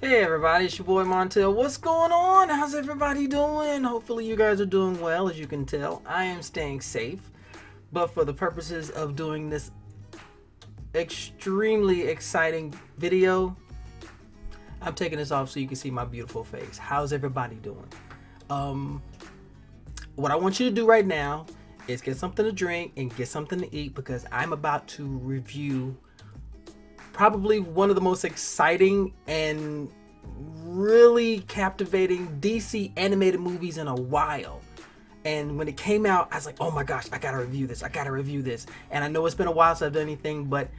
Hey everybody, it's your boy Montel. What's going on? How's everybody doing? Hopefully you guys are doing well. As you can tell, I am staying safe. But for the purposes of doing this extremely exciting video, I'm taking this off so you can see my beautiful face. How's everybody doing? What I want you to do right now is get something to drink and get something to eat, because I'm about to review probably one of the most exciting and really captivating DC animated movies in a while. And when it came out, I was like, oh my gosh, I gotta review this. And I know it's been a while since I've done anything, but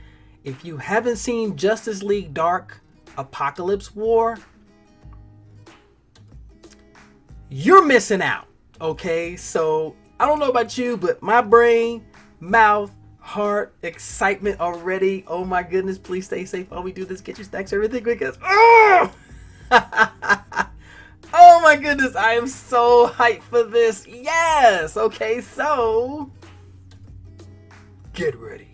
if you haven't seen Justice League Dark Apokolips War, you're missing out. Okay, so I don't know about you, but my brain, mouth, heart, excitement already. Oh my goodness, please stay safe while we do this. Get your snacks, everything, because oh! Oh my goodness, I am so hyped for this. Yes. Okay, so get ready.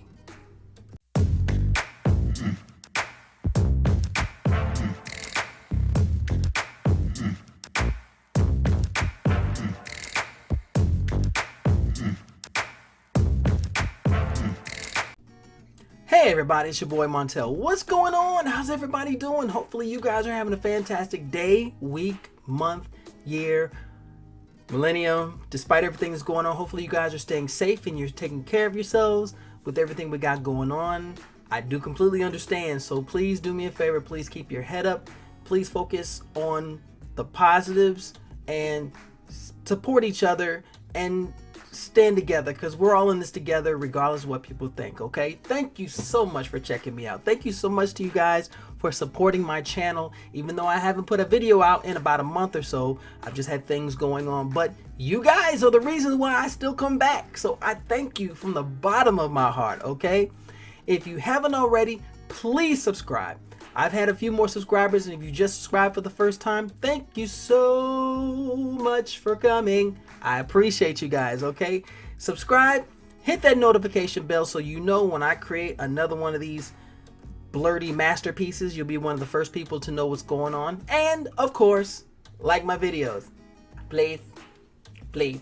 Hey everybody, it's your boy Montel. What's going on? How's everybody doing? Hopefully you guys are having a fantastic day, week, month, year, millennium. Despite everything that's going on, hopefully you guys are staying safe and you're taking care of yourselves with everything we got going on. I do completely understand, so please do me a favor. Please keep your head up. Please focus on the positives and support each other and stand together, because we're all in this together regardless of what people think. Okay, thank you so much for checking me out. Thank you so much to you guys for supporting my channel. Even though I haven't put a video out in about a month or so, I've just had things going on, but you guys are the reason why I still come back, so I thank you from the bottom of my heart. Okay, if you haven't already, please subscribe. I've had a few more subscribers, and if you just subscribed for the first time, thank you so much for coming. I appreciate you guys, okay? Subscribe, hit that notification bell so you know when I create another one of these blurdy masterpieces. You'll be one of the first people to know what's going on. And, of course, like my videos. Please, please,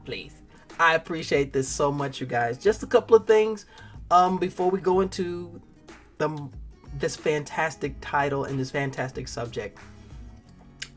please. I appreciate this so much, you guys. Just a couple of things before we go into this fantastic title and this fantastic subject.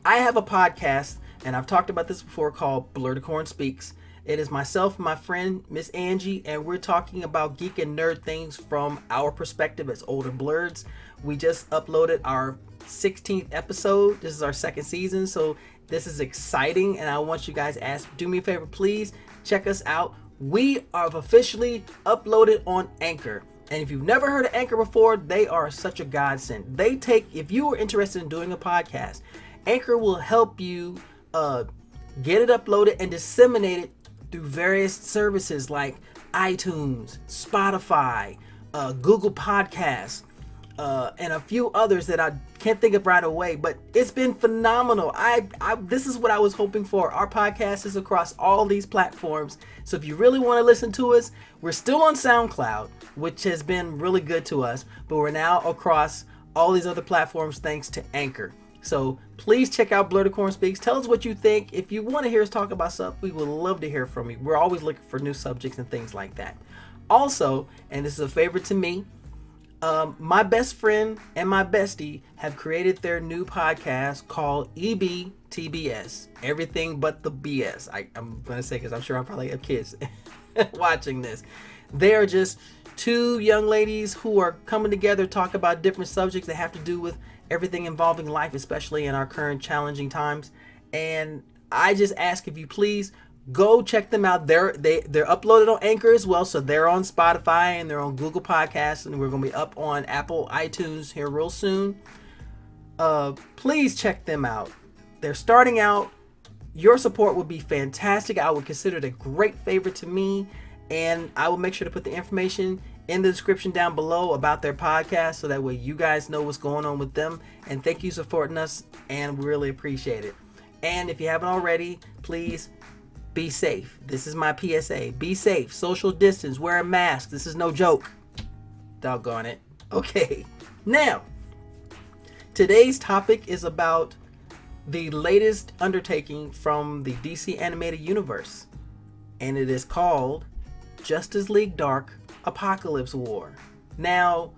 I have a podcast, and I've talked about this before, called Blerdicorn Speaks. It is myself and my friend Miss Angie, and we're talking about geek and nerd things from our perspective as older blerds. We just uploaded our 16th episode. This is our second season, so this is exciting, and I want you guys to do me a favor, please check us out. We are officially uploaded on Anchor. And if you've never heard of Anchor before, they are such a godsend. If you are interested in doing a podcast, Anchor will help you get it uploaded and disseminate it through various services like iTunes, Spotify, Google Podcasts, and a few others that I can't think of right away, but it's been phenomenal. This is what I was hoping for. Our podcast is across all these platforms, so if you really want to listen to us, we're still on SoundCloud, which has been really good to us, but we're now across all these other platforms thanks to Anchor. So please check out Blerdicorn Speaks. Tell us what you think. If you want to hear us talk about stuff, we would love to hear from you. We're always looking for new subjects and things like that. Also, and this is a favor to me, my best friend and my bestie have created their new podcast called EBTBS, Everything But the BS. I'm going to say, because I'm sure I probably have kids watching this. They are just two young ladies who are coming together to talk about different subjects that have to do with everything involving life, especially in our current challenging times. And I just ask if you please go check them out. They're uploaded on Anchor as well, so they're on Spotify and they're on Google Podcasts, and we're going to be up on Apple iTunes here real soon. Please check them out. They're starting out. Your support would be fantastic. I would consider it a great favor to me, and I will make sure to put the information in the description down below about their podcast, so that way you guys know what's going on with them. And thank you for supporting us, and we really appreciate it. And if you haven't already, please be safe. This is my PSA. Be safe. Social distance. Wear a mask. This is no joke. Doggone it. Okay. Now, Today's topic is about the latest undertaking from the DC animated universe, and it is called Justice League Dark Apokolips War. Now,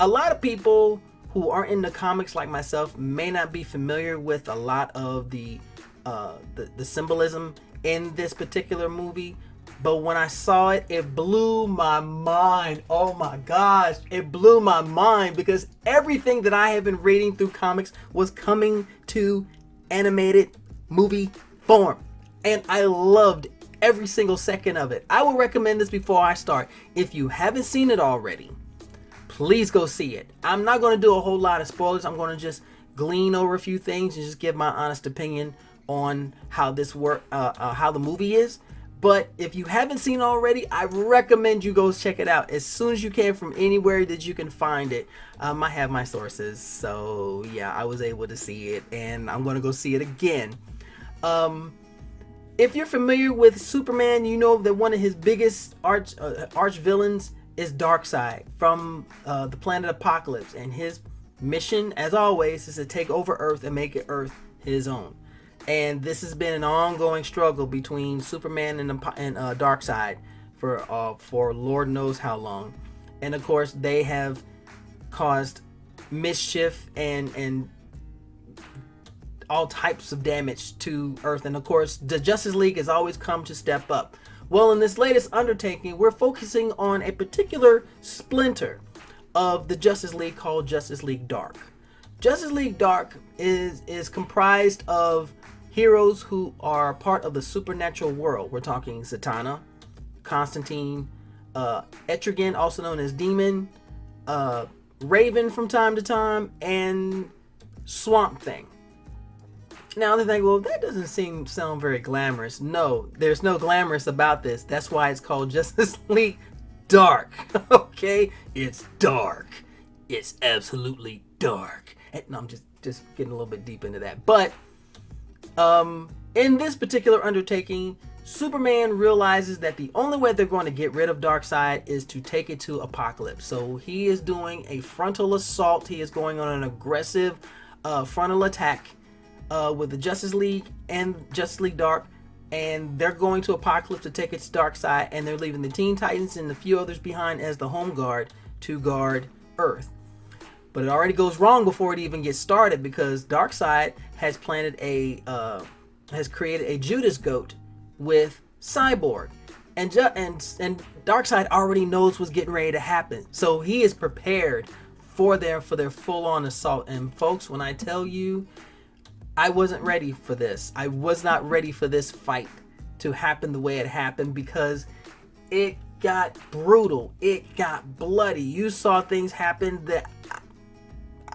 a lot of people who aren't into comics like myself may not be familiar with a lot of the symbolism in this particular movie, but when I saw it, it blew my mind. Oh my gosh, it blew my mind, because everything that I have been reading through comics was coming to animated movie form, and I loved every single second of it. I will recommend this before I start. If you haven't seen it already, please go see it. I'm not going to do a whole lot of spoilers. I'm going to just glean over a few things and just give my honest opinion on how this how the movie is. But if you haven't seen it already, I recommend you go check it out as soon as you can from anywhere that you can find it. I have my sources, so yeah, I was able to see it, and I'm going to go see it again. If you're familiar with Superman, you know that one of his biggest arch villains is Darkseid from the planet Apokolips, and his mission, as always, is to take over Earth and make it Earth his own. And this has been an ongoing struggle between Superman and Darkseid for Lord knows how long. And of course, they have caused mischief and all types of damage to Earth. And of course, the Justice League has always come to step up. Well, in this latest undertaking, we're focusing on a particular splinter of the Justice League called Justice League Dark. Justice League Dark is comprised of heroes who are part of the supernatural world. We're talking Zatanna, Constantine, Etrigan, also known as Demon, Raven from time to time, and Swamp Thing. Now they think, well, that doesn't sound very glamorous. No, there's no glamorous about this. That's why it's called Justice League Dark. Okay, it's dark. It's absolutely dark. And no, I'm just getting a little bit deep into that. But in this particular undertaking, Superman realizes that the only way they're going to get rid of Darkseid is to take it to Apokolips. So he is doing a frontal assault. He is going on an aggressive frontal attack with the Justice League and Justice League Dark, and they're going to Apokolips to take its Darkseid, and they're leaving the Teen Titans and a few others behind as the home guard to guard Earth. But it already goes wrong before it even gets started, because Darkseid has created a Judas goat with Cyborg, and Darkseid already knows what's getting ready to happen, so he is prepared for their full-on assault. And folks, when I tell you, I wasn't ready for this. I was not ready for this fight to happen the way it happened, because it got brutal. It got bloody. You saw things happen that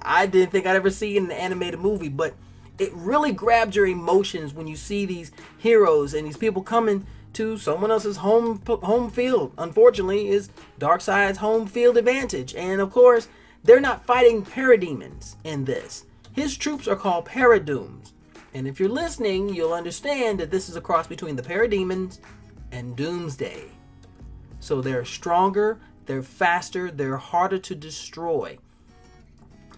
I didn't think I'd ever see in an animated movie, but it really grabbed your emotions when you see these heroes and these people coming to someone else's home field. Unfortunately, is Darkseid's home field advantage. And of course, they're not fighting parademons in this. His troops are called paradooms. And if you're listening, you'll understand that this is a cross between the parademons and Doomsday. So they're stronger, they're faster, they're harder to destroy.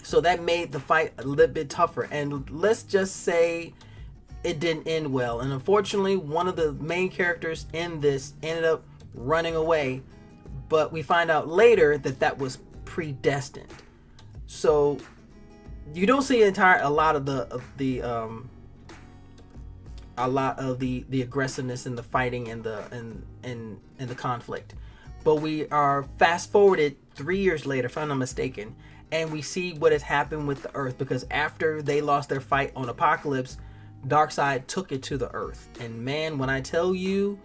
So that made the fight a little bit tougher. And let's just say it didn't end well. And unfortunately, one of the main characters in this ended up running away. But we find out later that that was predestined. So you don't see a lot of the aggressiveness in the fighting and the conflict. But we are fast forwarded 3 years later, if I'm not mistaken, and we see what has happened with the Earth, because after they lost their fight on Apokolips, Darkseid took it to the Earth. And man, when I tell you,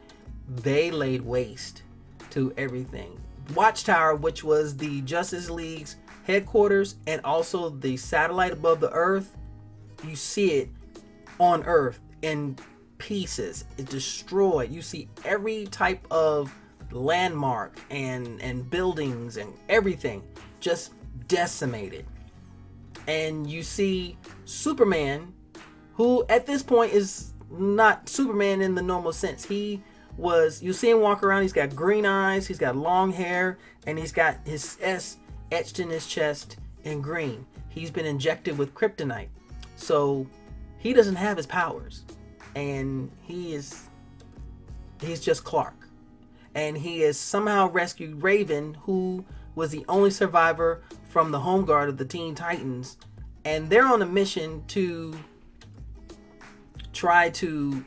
they laid waste to everything. Watchtower, which was the Justice League's headquarters and also the satellite above the Earth, you see it on Earth in pieces. It's destroyed. You see every type of landmark and buildings and everything just decimated. And you see Superman, who at this point is not Superman in the normal sense. You see him walk around, he's got green eyes, he's got long hair, and he's got his S etched in his chest in green. He's been injected with kryptonite. So he doesn't have his powers. And he's just Clark. And he has somehow rescued Raven, who was the only survivor from the home guard of the Teen Titans. And they're on a mission to try to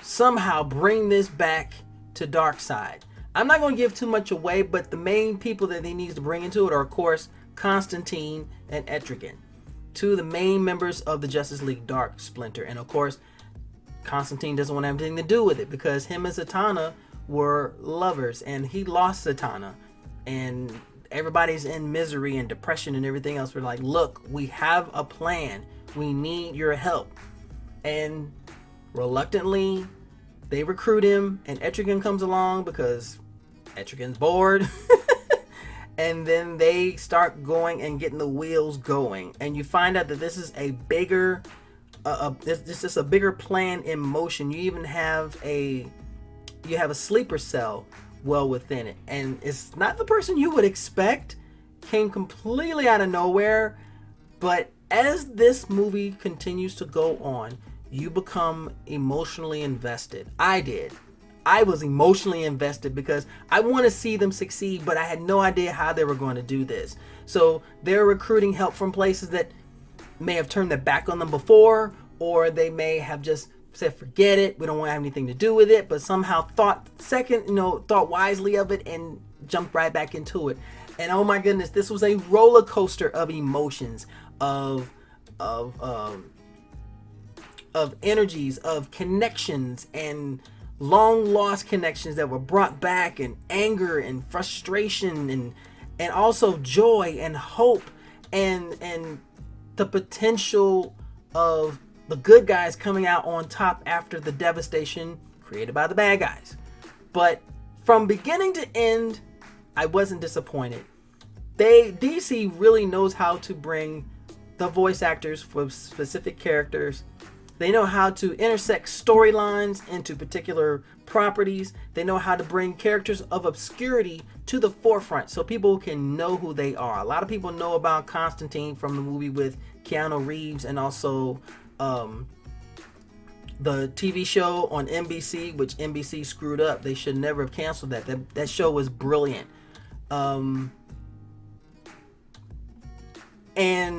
somehow bring this back to Darkseid. I'm not going to give too much away, but the main people that he needs to bring into it are, of course, Constantine and Etrigan, two of the main members of the Justice League Dark Splinter. And of course, Constantine doesn't want to have anything to do with it because him and Zatanna were lovers, and he lost Zatanna, and everybody's in misery and depression and everything else. We're like, look, we have a plan. We need your help. And reluctantly, they recruit him, and Etrigan comes along because Etrigan's bored. And then they start going and getting the wheels going. And you find out that this is a bigger, this is a bigger plan in motion. You even have a sleeper cell well within it. And it's not the person you would expect. Came completely out of nowhere. But as this movie continues to go on, you become emotionally invested. I did. I was emotionally invested because I want to see them succeed, but I had no idea how they were going to do this. So they're recruiting help from places that may have turned their back on them before, or they may have just said, forget it, we don't want to have anything to do with it, but somehow thought wisely of it and jumped right back into it. And oh my goodness, this was a roller coaster of emotions, of energies, of connections, and long lost connections that were brought back, and anger and frustration, and also joy and hope, and the potential of the good guys coming out on top after the devastation created by the bad guys. But from beginning to end, I wasn't disappointed. DC really knows how to bring the voice actors for specific characters. They know how to intersect storylines into particular properties. They know how to bring characters of obscurity to the forefront so people can know who they are. A lot of people know about Constantine from the movie with Keanu Reeves, and also the TV show on NBC, which NBC screwed up. They should never have canceled that. That show was brilliant. And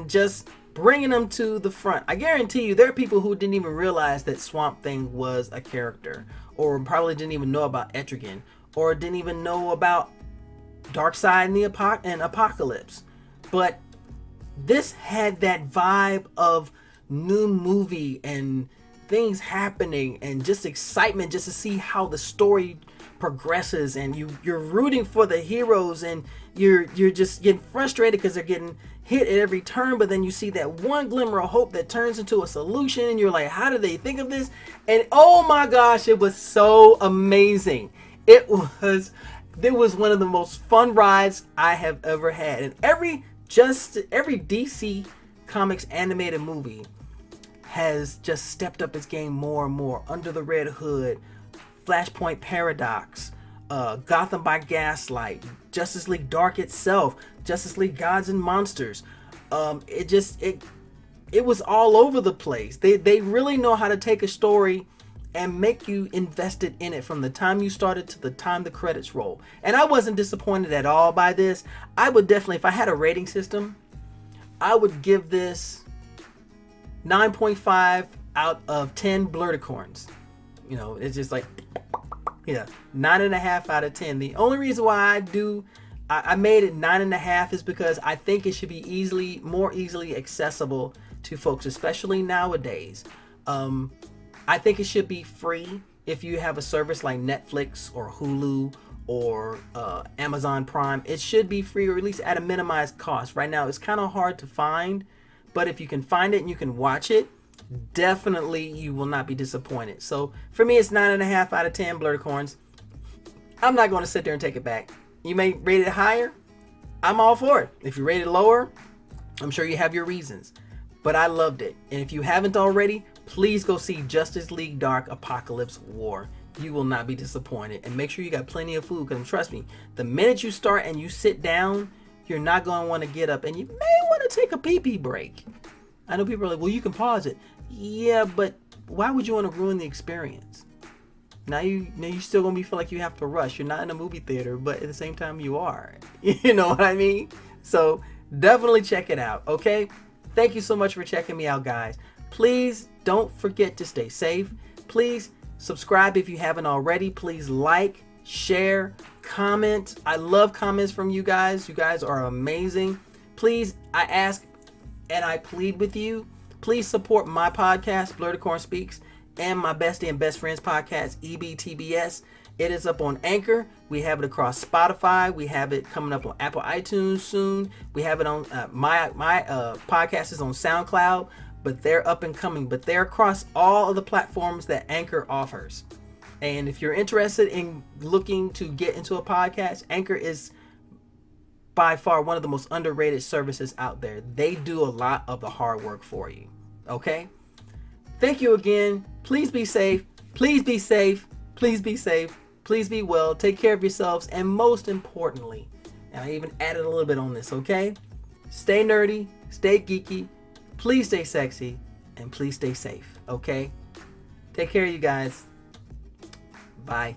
just bringing them to the front. I guarantee you there are people who didn't even realize that Swamp Thing was a character, or probably didn't even know about Etrigan, or didn't even know about Darkseid and Apokolips. But this had that vibe of new movie and things happening and just excitement just to see how the story progresses, and you're rooting for the heroes, and you're just getting frustrated because they're getting hit at every turn, but then you see that one glimmer of hope that turns into a solution, and you're like, how did they think of this? And oh my gosh, it was so amazing. It was one of the most fun rides I have ever had. And every DC Comics animated movie has just stepped up its game more and more. Under the Red Hood, Flashpoint Paradox, Gotham by Gaslight, Justice League Dark itself, Justice League Gods and Monsters. It was all over the place. They really know how to take a story and make you invested in it from the time you started to the time the credits roll. And I wasn't disappointed at all by this. I would definitely, if I had a rating system, I would give this 9.5 out of 10 Blerdicorns. You know, it's just like, yeah, 9.5 out of 10. The only reason why I made it 9.5 is because I think it should be more easily accessible to folks, especially nowadays. I think it should be free if you have a service like Netflix or Hulu or Amazon Prime. It should be free, or at least at a minimized cost. Right now, it's kind of hard to find, but if you can find it and you can watch it, definitely you will not be disappointed. So for me, it's 9.5 out of 10 Blerdicorns. I'm not going to sit there and take it back. You may rate it higher. I'm all for it. If you rate it lower, I'm sure you have your reasons. But I loved it. And if you haven't already, please go see Justice League Dark Apokolips War. You will not be disappointed. And make sure you got plenty of food, because trust me, the minute you start and you sit down, you're not going to want to get up, and you may want to take a pee-pee break. I know people are like, well, you can pause it. Yeah, but why would you want to ruin the experience? Now you're still going to feel like you have to rush. You're not in a movie theater, but at the same time you are. You know what I mean? So definitely check it out, okay? Thank you so much for checking me out, guys. Please don't forget to stay safe. Please subscribe if you haven't already. Please like, share, comment. I love comments from you guys. You guys are amazing. Please, I ask and I plead with you, please support my podcast, Blerdicorn Speaks, and my Bestie and Best Friends podcast, EBTBS. It is up on Anchor. We have it across Spotify. We have it coming up on Apple iTunes soon. We have it on my podcast is on SoundCloud, but they're up and coming. But they're across all of the platforms that Anchor offers. And if you're interested in looking to get into a podcast, Anchor is by far one of the most underrated services out there. They do a lot of the hard work for you. Okay? Thank you again. Please be safe. Please be safe. Please be safe. Please be well. Take care of yourselves. And most importantly, and I even added a little bit on this, okay? Stay nerdy. Stay geeky. Please stay sexy. And please stay safe. Okay? Take care, you guys. Bye.